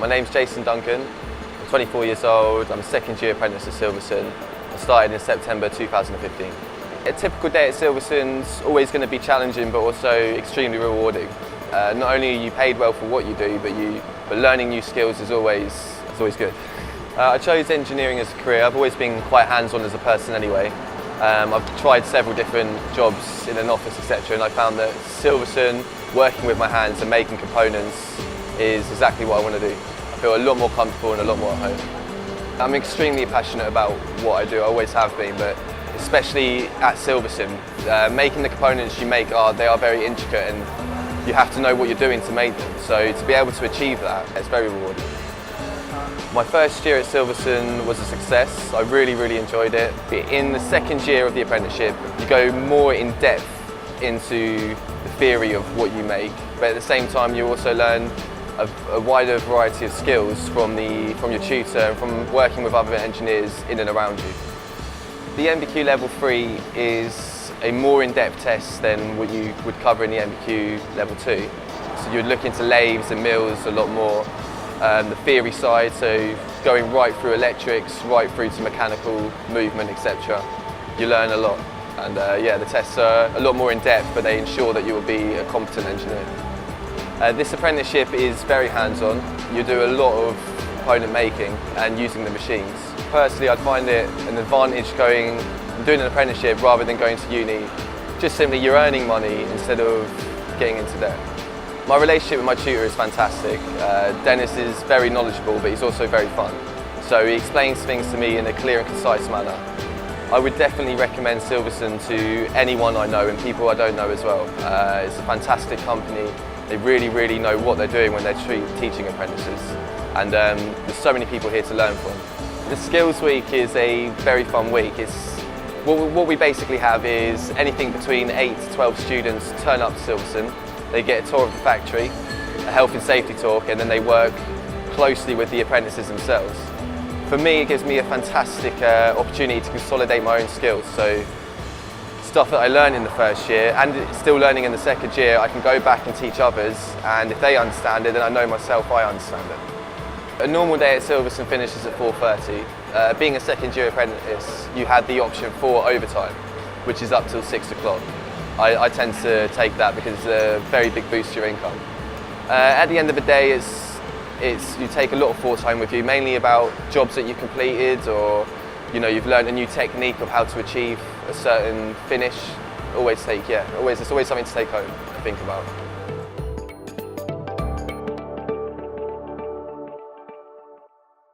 My name's Duncan. I'm 24 years old. I'm a second year apprentice at Silverson. I started in September 2015. A typical day at Silverson's always going to be challenging but also extremely rewarding. Not only are you paid well for what you do, but learning new skills is always good. I chose engineering as a career. I've always been quite hands-on as a person anyway. I've tried several different jobs in an office, etc., and I found that Silverson, working with my hands and making components, is exactly what I want to do. I feel a lot more comfortable and a lot more at home. I'm extremely passionate about what I do, I always have been, but especially at Silverson, making the components you make they are very intricate and you have to know what you're doing to make them. So to be able to achieve that, it's very rewarding. My first year at Silverson was a success. I really enjoyed it. In the second year of the apprenticeship, you go more in depth into the theory of what you make, but at the same time you also learn a wider variety of skills from your tutor and from working with other engineers in and around you. The MBQ Level 3 is a more in-depth test than what you would cover in the MBQ Level 2. So you'd look into lathes and mills a lot more. The theory side, so going right through electrics, right through to mechanical movement, etc. You learn a lot, and yeah, the tests are a lot more in depth, but they ensure that you will be a competent engineer. This apprenticeship is very hands-on. You do a lot of component making and using the machines. Personally, I'd find it an advantage doing an apprenticeship rather than going to uni. Just simply, you're earning money instead of getting into debt. My relationship with my tutor is fantastic. Dennis is very knowledgeable, but he's also very fun. So he explains things to me in a clear and concise manner. I would definitely recommend Silverson to anyone I know and people I don't know as well. It's a fantastic company. They really know what they're doing when they're teaching apprentices. And there's so many people here to learn from. The Skills Week is a very fun week. What we basically have is anything between 8 to 12 students turn up to Silverson. They get a tour of the factory, a health and safety talk, and then they work closely with the apprentices themselves. For me, it gives me a fantastic opportunity to consolidate my own skills. So stuff that I learned in the first year and still learning in the second year, I can go back and teach others, and if they understand it, then I know myself I understand it. A normal day at Silverson finishes at 4:30. Being a second year apprentice, you had the option for overtime, which is up till 6 o'clock. I tend to take that because it's a very big boost to your income. At the end of the day, you take a lot of thought time with you, mainly about jobs that you completed, or you've learned a new technique of how to achieve a certain finish. It's always something to take home and think about.